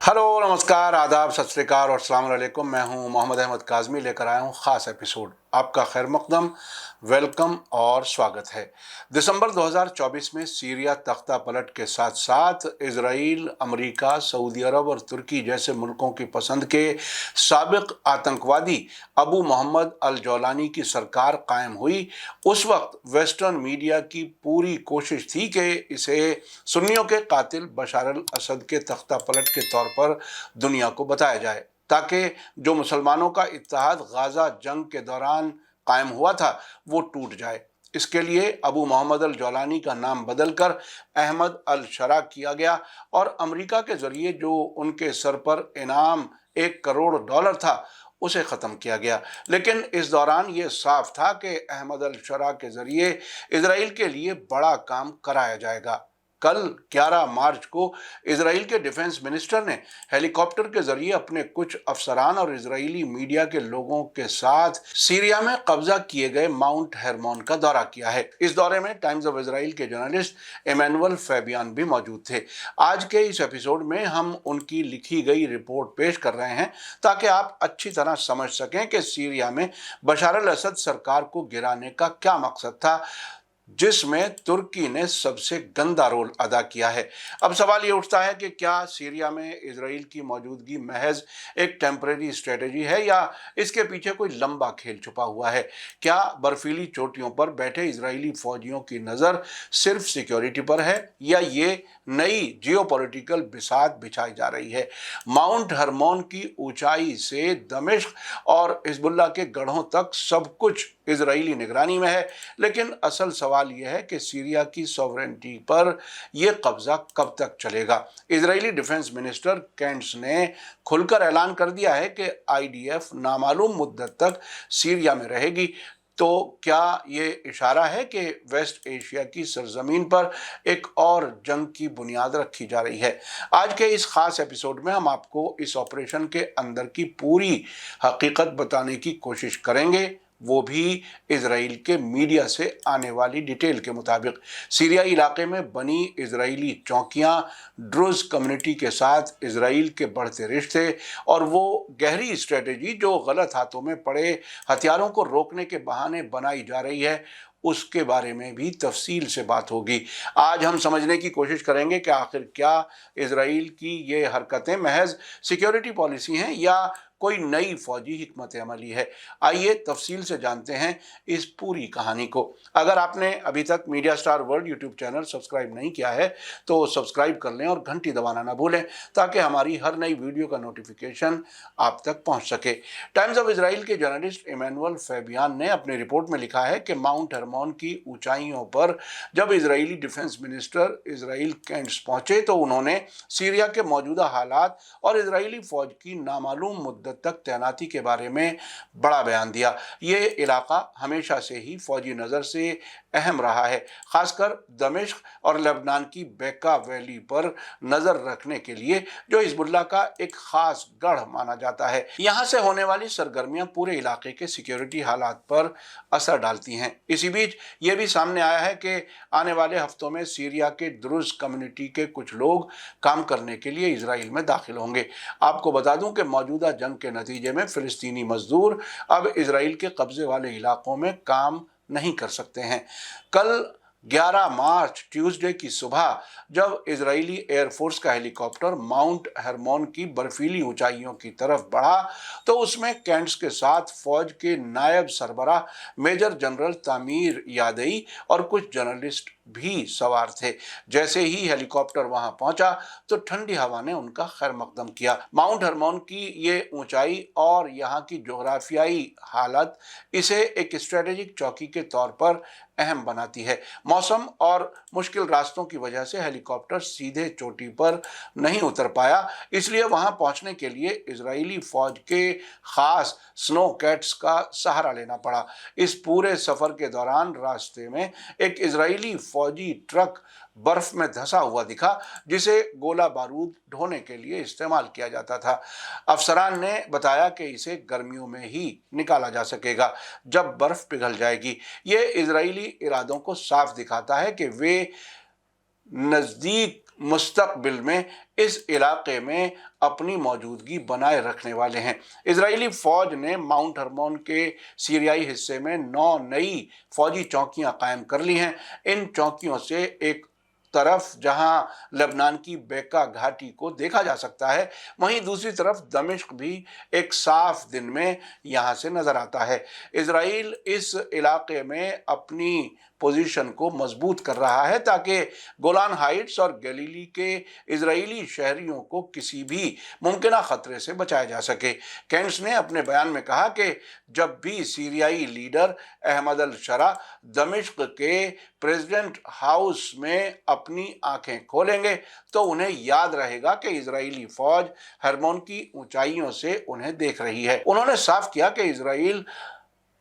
Hello, नमस्कार, आदाब, सत श्री अकाल और अस्सलाम वालेकुम। मैं हूं मोहम्मद अहमद काज़मी, लेकर आया हूं ख़ास एपिसोड। आपका खैर मक़दम, वेलकम और स्वागत है। दिसंबर 2024 में सीरिया तख्ता पलट के साथ साथ इजराइल, अमेरिका, सऊदी अरब और तुर्की जैसे मुल्कों की पसंद के साबिक आतंकवादी अबू मोहम्मद अल जौलानी की सरकार कायम हुई। उस वक्त वेस्टर्न मीडिया की पूरी कोशिश थी कि इसे सुन्नियों के कातिल बशार अल असद के तख्ता पलट के तौर पर दुनिया को बताया जाए, ताकि जो मुसलमानों का इत्तेहाद गाजा जंग के दौरान कायम हुआ था वो टूट जाए। इसके लिए अबू मोहम्मद अल जौलानी का नाम बदलकर अहमद अल शरा किया गया और अमेरिका के जरिए जो उनके सर पर इनाम $1 करोड़ था उसे ख़त्म किया गया। लेकिन इस दौरान ये साफ था कि अहमद अल शरा के जरिए इसराइल के लिए बड़ा काम कराया जाएगा। कल 11 मार्च को इसराइल के डिफेंस मिनिस्टर ने हेलीकॉप्टर के जरिए अपने कुछ अफसरान और इजरायली मीडिया के लोगों के साथ सीरिया में कब्जा किए गए माउंट हेरमोन का दौरा किया है। इस दौरे में टाइम्स ऑफ इसराइल के जर्नलिस्ट इमैनुअल फैबियान भी मौजूद थे। आज के इस एपिसोड में हम उनकी लिखी गई रिपोर्ट पेश कर रहे हैं ताकि आप अच्छी तरह समझ सकें कि सीरिया में बशार अल असद सरकार को गिराने का क्या मकसद था, जिसमें तुर्की ने सबसे गंदा रोल अदा किया है। अब सवाल ये उठता है कि क्या सीरिया में इजराइल की मौजूदगी महज एक टेम्परेरी स्ट्रेटेजी है या इसके पीछे कोई लंबा खेल छुपा हुआ है? क्या बर्फीली चोटियों पर बैठे इजरायली फौजियों की नज़र सिर्फ सिक्योरिटी पर है या ये नई जियोपॉलिटिकल बिसात बिछाई जा रही है? माउंट हरमोन की ऊंचाई से दमिश्क और हिजबुल्लाह के गढ़ों तक सब कुछ इजरायली निगरानी में है, लेकिन असल सवाल यह है कि सीरिया की सॉवरेनिटी पर यह कब्जा कब तक चलेगा। इजरायली डिफेंस मिनिस्टर कैंट्स ने खुलकर ऐलान कर दिया है कि आईडीएफ नामालूम मुद्दत तक सीरिया में रहेगी। तो क्या ये इशारा है कि वेस्ट एशिया की सरजमीन पर एक और जंग की बुनियाद रखी जा रही है? आज के इस खास एपिसोड में हम आपको इस ऑपरेशन के अंदर की पूरी हकीकत बताने की कोशिश करेंगे, वो भी इजराइल के मीडिया से आने वाली डिटेल के मुताबिक। सीरिया इलाके में बनी इजरायली चौकियां, ड्रुज कम्युनिटी के साथ इजराइल के बढ़ते रिश्ते और वो गहरी स्ट्रेटेजी जो गलत हाथों में पड़े हथियारों को रोकने के बहाने बनाई जा रही है, उसके बारे में भी तफसील से बात होगी। आज हम समझने की कोशिश करेंगे कि आखिर क्या इजराइल की ये हरकतें महज सिक्योरिटी पॉलिसी हैं या कोई नई फौजी हिकमत अमली है। आइए तफसील से जानते हैं इस पूरी कहानी को। अगर आपने अभी तक media star world YouTube channel subscribe नहीं किया है तो सब्सक्राइब कर लें और घंटी दबाना ना भूलें ताकि हमारी हर नई वीडियो का नोटिफिकेशन आप तक पहुंच सके। टाइम्स ऑफ इसराइल के जर्नलिस्ट इमैनुअल फैबियान ने अपनी रिपोर्ट में लिखा है कि माउंट हरमोन की ऊंचाइयों पर जब Israeli defence minister Israel cantts पहुंचे तो उन्होंने सीरिया के मौजूदा हालात और इजरायली फौज की नामालूम मुद्दत तक तैनाती के बारे में बड़ा बयान दिया। ये इलाका हमेशा से ही फौजी नज़र से अहम रहा है, खासकर दमिश्क और लेबनान की बेका वैली पर नज़र रखने के लिए, जो हिजबुल्लाह का एक खास गढ़ माना जाता है। यहाँ से होने वाली सरगर्मियाँ पूरे इलाके के सिक्योरिटी हालात पर असर डालती हैं। इसी बीच ये भी सामने आया है कि आने वाले हफ्तों में सीरिया के द्रुज कम्युनिटी के कुछ लोग काम करने के लिए इसराइल में दाखिल होंगे। आपको बता दूं कि मौजूदा जंग के नतीजे में फिलिस्तीनी मजदूर अब इसराइल के कब्जे वाले इलाकों में काम नहीं कर सकते हैं। कल 11 मार्च ट्यूसडे की सुबह जब इजरायली एयरफोर्स का हेलीकॉप्टर माउंट हरमोन की बर्फीली ऊंचाइयों की तरफ बढ़ा तो उसमें कैंट्स के साथ फौज के नायब सरबराह मेजर जनरल तामीर यादई और कुछ जर्नलिस्ट भी सवार थे। जैसे ही हेलीकॉप्टर वहां पहुंचा तो ठंडी हवा ने उनका खैर मकदम किया। माउंट हरमोन की ये ऊंचाई और यहाँ की जोग्राफियाई हालत इसे एक स्ट्रेटेजिक चौकी के तौर पर अहम बनाती है। मौसम और मुश्किल रास्तों की वजह से हेलीकॉप्टर सीधे चोटी पर नहीं उतर पाया, इसलिए वहां पहुंचने के लिए इजरायली फौज के खास स्नो कैट्स का सहारा लेना पड़ा। इस पूरे सफर के दौरान रास्ते में एक इजरायली फौजी ट्रक बर्फ में धंसा हुआ दिखा, जिसे गोला बारूद ढोने के लिए इस्तेमाल किया जाता था। अफसरान ने बताया कि इसे गर्मियों में ही निकाला जा सकेगा जब बर्फ पिघल जाएगी। ये इजरायली इरादों को साफ दिखाता है कि वे नज़दीक मुस्तकबिल में इस इलाके में अपनी मौजूदगी बनाए रखने वाले हैं। इजरायली फौज ने माउंट हर्मोन के सीरियाई हिस्से में 9 नई फौजी चौकियां कायम कर ली हैं। इन चौकियों से एक तरफ जहां लेबनान की बेका घाटी को देखा जा सकता है, वहीं दूसरी तरफ दमिश्क भी एक साफ दिन में यहां से नजर आता है। इजराइल इस इलाके में अपनी पोजीशन को मजबूत कर रहा है ताकि गोलान हाइट्स और गलीली के इजरायली शहरियों को किसी भी मुमकिन खतरे से बचाया जा सके। कैंट्स ने अपने बयान में कहा कि जब भी सीरियाई लीडर अहमद अल शरा दमिश्क के प्रेसिडेंट हाउस में अपनी आंखें खोलेंगे तो उन्हें याद रहेगा कि इजरायली फौज हर्मोन की ऊंचाइयों से उन्हें देख रही है। उन्होंने साफ किया कि इजराइल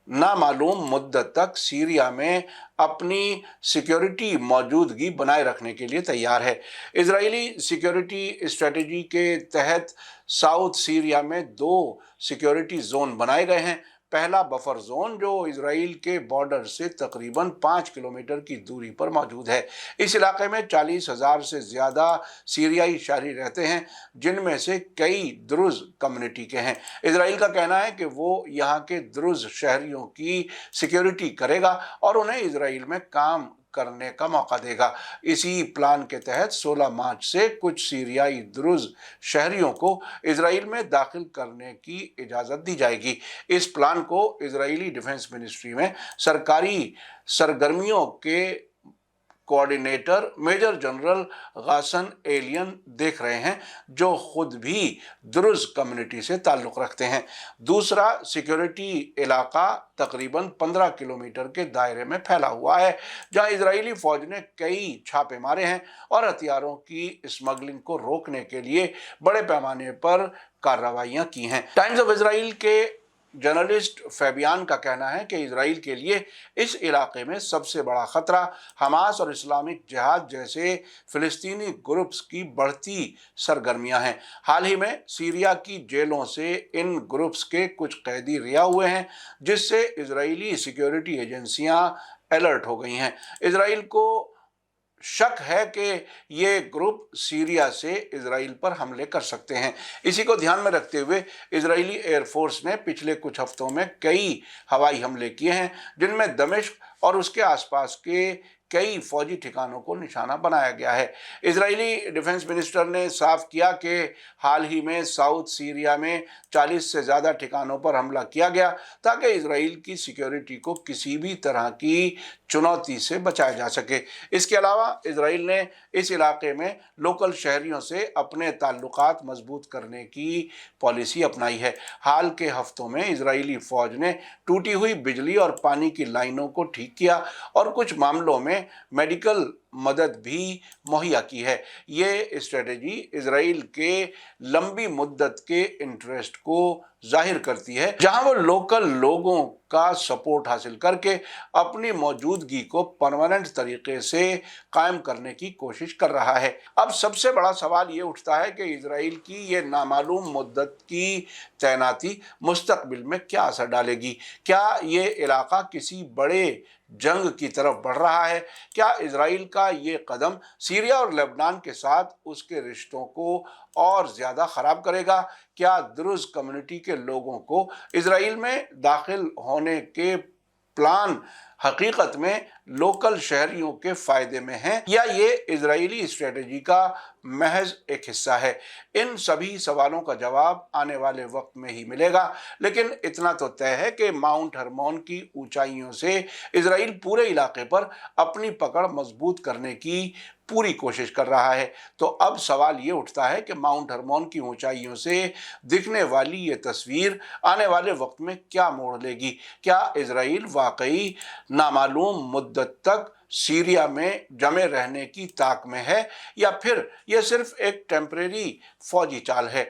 नामालूम मुद्दत तक सीरिया में अपनी सिक्योरिटी मौजूदगी बनाए रखने के लिए तैयार है। इजरायली सिक्योरिटी स्ट्रेटेजी के तहत साउथ सीरिया में 2 सिक्योरिटी जोन बनाए गए हैं। पहला बफर जोन जो इजराइल के बॉर्डर से तकरीबन 5 किलोमीटर की दूरी पर मौजूद है। इस इलाके में 40,000 से ज़्यादा सीरियाई शहरी रहते हैं, जिनमें से कई द्रुज कम्युनिटी के हैं। इजराइल का कहना है कि वो यहाँ के द्रुज शहरियों की सिक्योरिटी करेगा और उन्हें इजराइल में काम करने का मौका देगा। इसी प्लान के तहत 16 मार्च से कुछ सीरियाई द्रुज शहरियों को इजराइल में दाखिल करने की इजाज़त दी जाएगी। इस प्लान को इजरायली डिफेंस मिनिस्ट्री में सरकारी सरगर्मियों के कोऑर्डिनेटर मेजर जनरल गासन एलियन देख रहे हैं, जो खुद भी द्रुज कम्युनिटी से ताल्लुक़ रखते हैं। दूसरा सिक्योरिटी इलाका तकरीबन 15 किलोमीटर के दायरे में फैला हुआ है, जहां इजरायली फौज ने कई छापे मारे हैं और हथियारों की स्मगलिंग को रोकने के लिए बड़े पैमाने पर कार्रवाइयां की हैं। टाइम्स ऑफ इजराइल के जर्नलिस्ट फैबियान का कहना है कि इजराइल के लिए इस इलाके में सबसे बड़ा खतरा हमास और इस्लामिक जिहाद जैसे फिलिस्तीनी ग्रुप्स की बढ़ती सरगर्मियां हैं। हाल ही में सीरिया की जेलों से इन ग्रुप्स के कुछ कैदी रिहा हुए हैं, जिससे इजरायली सिक्योरिटी एजेंसियां अलर्ट हो गई हैं। इजराइल को शक है कि ये ग्रुप सीरिया से इजराइल पर हमले कर सकते हैं। इसी को ध्यान में रखते हुए इजरायली एयरफोर्स ने पिछले कुछ हफ्तों में कई हवाई हमले किए हैं, जिनमें दमिश्क और उसके आसपास के कई फौजी ठिकानों को निशाना बनाया गया है। इजरायली डिफेंस मिनिस्टर ने साफ किया कि हाल ही में साउथ सीरिया में 40 से ज़्यादा ठिकानों पर हमला किया गया ताकि इजराइल की सिक्योरिटी को किसी भी तरह की चुनौती से बचाया जा सके। इसके अलावा इजराइल ने इस इलाके में लोकल शहरियों से अपने ताल्लुकात मजबूत करने की पॉलिसी अपनाई है। हाल के हफ्तों में इजरायली फौज ने टूटी हुई बिजली और पानी की लाइनों को ठीक किया और कुछ मामलों में मेडिकल मदद भी मुहैया की है। ये स्ट्रेटेजी इजराइल के लंबी मुद्दत के इंटरेस्ट को जाहिर करती है, जहां वो लोकल लोगों का सपोर्ट हासिल करके अपनी मौजूदगी को परमानेंट तरीके से कायम करने की कोशिश कर रहा है। अब सबसे बड़ा सवाल ये उठता है कि इजराइल की ये नामालूम मुद्दत की तैनाती मुस्तकबिल में क्या असर डालेगी। क्या ये इलाका किसी बड़े जंग की तरफ बढ़ रहा है? क्या इजराइल का ये कदम सीरिया और लेबनान के साथ उसके रिश्तों को और ज़्यादा ख़राब करेगा? क्या द्रुज कम्युनिटी के लोगों को इजराइल में दाखिल होने के प्लान हकीकत में लोकल शहरियों के फ़ायदे में हैं, या ये इजरायली स्ट्रेटजी का महज एक हिस्सा है? इन सभी सवालों का जवाब आने वाले वक्त में ही मिलेगा, लेकिन इतना तो तय है कि माउंट हर्मोन की ऊंचाइयों से इजराइल पूरे इलाके पर अपनी पकड़ मजबूत करने की पूरी कोशिश कर रहा है। तो अब सवाल ये उठता है कि माउंट हर्मोन की ऊंचाइयों से दिखने वाली ये तस्वीर आने वाले वक्त में क्या मोड़ लेगी? क्या इजराइल वाकई नामालूम मुद्दत तक सीरिया में जमे रहने की ताक में है, या फिर यह सिर्फ एक टेम्परेरी फौजी चाल है?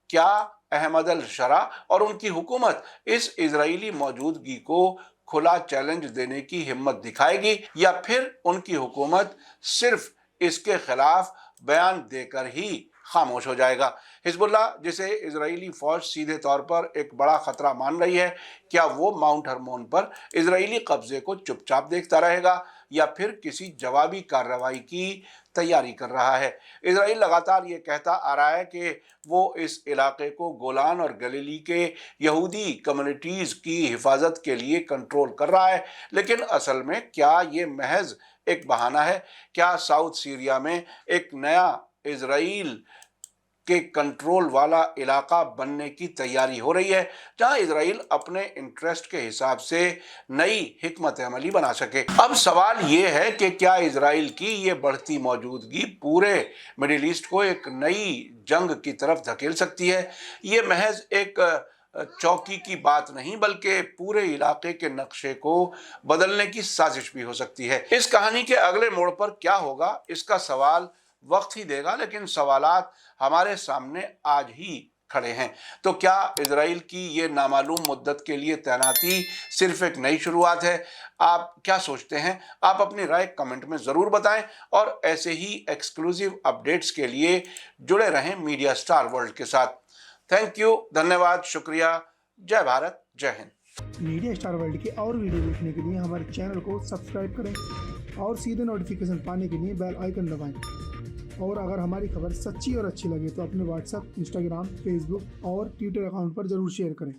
क्या अहमद अल शरा और उनकी हुकूमत इस इजरायली मौजूदगी को खुला चैलेंज देने की हिम्मत दिखाएगी, या फिर उनकी हुकूमत सिर्फ इसके खिलाफ बयान देकर ही खामोश हो जाएगा? हिजबुल्लाह, जिसे इजरायली फौज सीधे तौर पर एक बड़ा खतरा मान रही है, क्या वो माउंट हर्मोन पर इजरायली कब्जे को चुपचाप देखता रहेगा, या फिर किसी जवाबी कार्रवाई की तैयारी कर रहा है। इजराइल लगातार ये कहता आ रहा है कि वो इस इलाके को गोलान और गलीली के यहूदी कम्युनिटीज़ की हिफाजत के लिए कंट्रोल कर रहा है, लेकिन असल में क्या ये महज एक बहाना है? क्या साउथ सीरिया में एक नया इजराइल के कंट्रोल वाला इलाका बनने की तैयारी हो रही है, जहां इजराइल अपने इंटरेस्ट के हिसाब से नई हिकमत अमली बना सके? अब सवाल ये है कि क्या इजराइल की ये बढ़ती मौजूदगी पूरे मिडिल ईस्ट को एक नई जंग की तरफ धकेल सकती है? ये महज एक चौकी की बात नहीं, बल्कि पूरे इलाके के नक्शे को बदलने की साजिश भी हो सकती है। इस कहानी के अगले मोड़ पर क्या होगा, इसका सवाल वक्त ही देगा, लेकिन सवालात हमारे सामने आज ही खड़े हैं। तो क्या इजराइल की ये नामालूम मुद्दत के लिए तैनाती सिर्फ एक नई शुरुआत है? आप क्या सोचते हैं? आप अपनी राय कमेंट में ज़रूर बताएं और ऐसे ही एक्सक्लूसिव अपडेट्स के लिए जुड़े रहें मीडिया स्टार वर्ल्ड के साथ। थैंक यू, धन्यवाद, शुक्रिया, जय भारत, जय हिंद। मीडिया स्टार वर्ल्ड के और वीडियो देखने के लिए हमारे चैनल को सब्सक्राइब करें और सीधे नोटिफिकेशन पाने के लिए बेल आइकन दबाएं। और अगर हमारी खबर सच्ची और अच्छी लगे तो अपने व्हाट्सएप, इंस्टाग्राम, फेसबुक और ट्विटर अकाउंट पर ज़रूर शेयर करें।